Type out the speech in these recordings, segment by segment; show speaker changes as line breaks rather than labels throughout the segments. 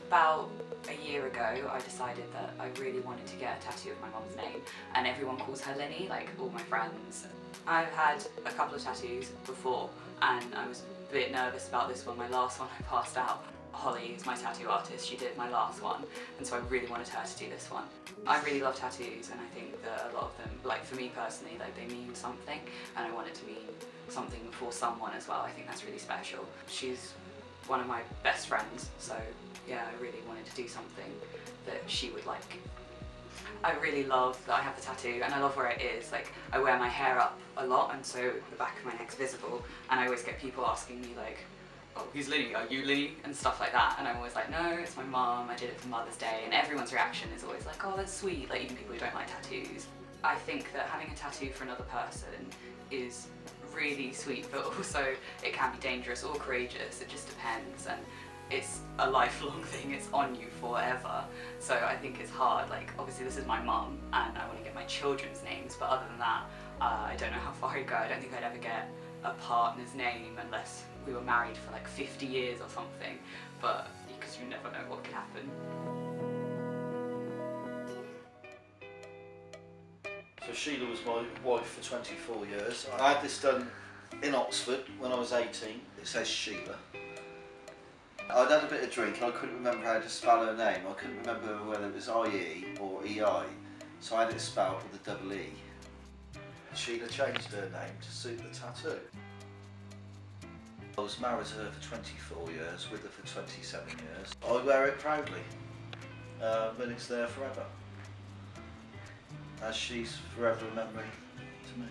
About a year ago, I decided that I really wanted to get a tattoo of my mum's name, and everyone calls her Lily, like all my friends. I've had a couple of tattoos before, and I was a bit nervous about this one. My last one I passed out. Holly is my tattoo artist, she did my last one, and so I really wanted her to do this one. I really love tattoos, and I think that a lot of them, like for me personally, like they mean something, and I want it to mean something for someone as well. I think that's really special. She's one of my best friends, so yeah, I really wanted to do something that she would like. I really love that I have the tattoo, and I love where it is. Like, I wear my hair up a lot, and so the back of my neck's visible, and I always get people asking me like, oh, who's Lily? Are you Lily? And stuff like that, and I'm always like, no, it's my mum, I did it for Mother's Day, and everyone's reaction is always like, oh, that's sweet, like even people who don't like tattoos. I think that having a tattoo for another person is really sweet, but also it can be dangerous or courageous, it just depends, and it's a lifelong thing, it's on you forever. So I think it's hard, like obviously this is my mum and I want to get my children's names, but other than that, I don't know how far I'd go. I don't think I'd ever get a partner's name unless we were married for like 50 years or something, but because you never know what can happen.
So Sheila was my wife for 24 years. I had this done in Oxford when I was 18. It says Sheila. I'd had a bit of drink and I couldn't remember how to spell her name. I couldn't remember whether it was I-E or E-I, so I had it spelled with a double E. Sheila changed her name to suit the tattoo. I was married to her for 24 years, with her for 27 years. I wear it proudly, and it's there forever, as she's forever a memory to me.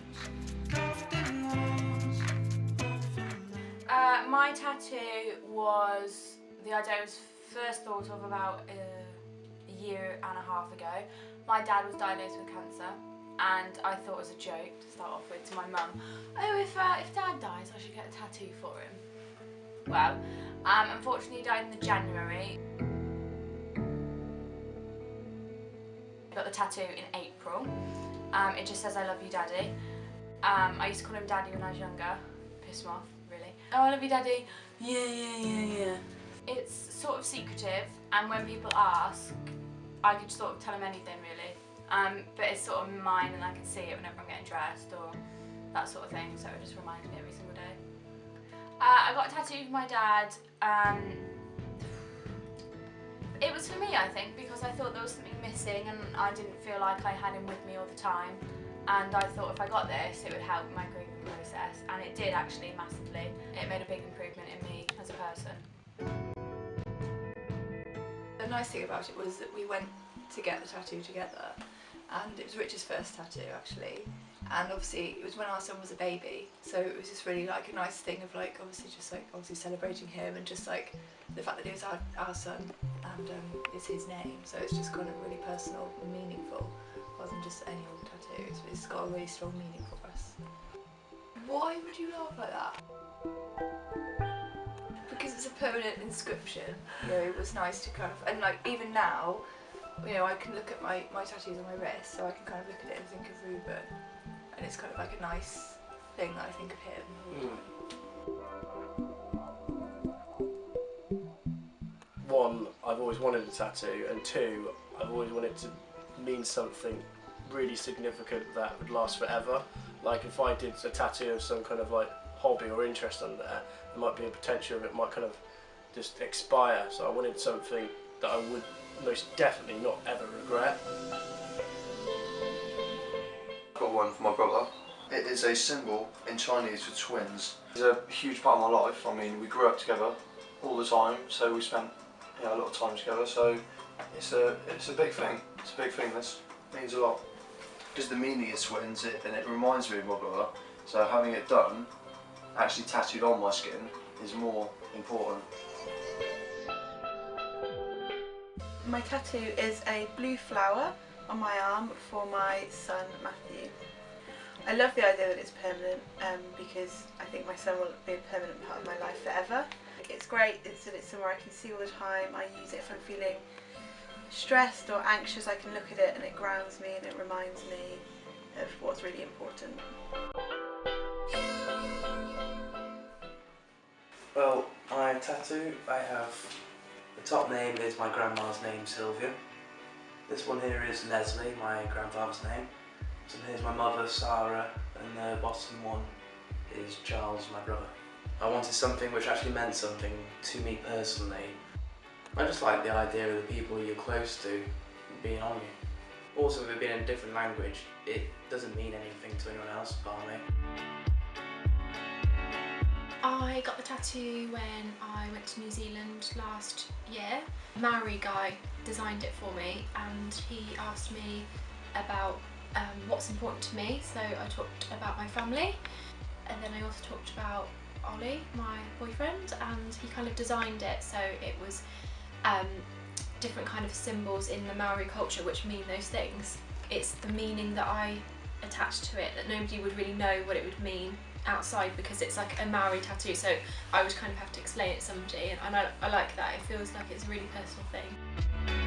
My tattoo was, the idea was first thought of about a year and a half ago. My dad was diagnosed with cancer, and I thought it was a joke to start off with to my mum, oh, if dad dies I should get a tattoo for him. Well, unfortunately he died in the January. I got the tattoo in April. It just says I love you daddy. I used to call him daddy when I was younger, pissed him off really. Oh, I love you daddy, yeah. It's sort of secretive, and when people ask I could sort of tell them anything really. But it's sort of mine and I can see it whenever I'm getting dressed or that sort of thing, so it just reminds me every single day. I got a tattoo for my dad. It was for me, I think, because I thought there was something missing and I didn't feel like I had him with me all the time. And I thought if I got this, it would help my grieving process, and it did actually massively. It made a big improvement in me as a person.
The nice thing about it was that we went to get the tattoo together, and it was Richard's first tattoo actually, and obviously it was when our son was a baby, so it was just really like a nice thing of like obviously celebrating him, and just like the fact that it was our son and it's his name, so it's just kind of really personal and meaningful rather than just any old tattoo. It's got a really strong meaning for us. Why would you laugh like that? Because it's a permanent inscription, you know. It was nice to kind of, and like even now, you know, I can look at my tattoos on my wrist, so I can kind of look at it and think of Ruben, and it's kind of like a nice thing that I think of him.
One, I've always wanted a tattoo, and two, I've always wanted to mean something really significant that would last forever. Like if I did a tattoo of some kind of like hobby or interest on there might be a potential of it might kind of just expire, so I wanted something that I would most definitely not ever regret.
I've got one for my brother. It is a symbol in Chinese for twins. It's a huge part of my life. I mean, we grew up together all the time, so we spent a lot of time together, so it's a big thing. It's a big thing. This means a lot. Because the meaning is twins, and it reminds me of my brother, so having it done, actually tattooed on my skin, is more important.
My tattoo is a blue flower on my arm for my son Matthew. I love the idea that it's permanent because I think my son will be a permanent part of my life forever. It's great, it's somewhere I can see all the time. I use it if I'm feeling stressed or anxious. I can look at it and it grounds me and it reminds me of what's really important.
Well, my tattoo, I have The top name is my grandma's name, Sylvia. This one here is Leslie, my grandfather's name. So here's my mother, Sarah, and the bottom one is Charles, my brother. I wanted something which actually meant something to me personally. I just like the idea of the people you're close to being on you. Also, with it being in a different language, it doesn't mean anything to anyone else apart from me.
I got the tattoo when I went to New Zealand last year. A Maori guy designed it for me and he asked me about what's important to me, so I talked about my family and then I also talked about Ollie, my boyfriend, and he kind of designed it so it was different kind of symbols in the Maori culture which mean those things. It's the meaning that I attached to it that nobody would really know what it would mean outside because it's like a Maori tattoo, so I would kind of have to explain it to somebody, and I like that. It feels like it's a really personal thing.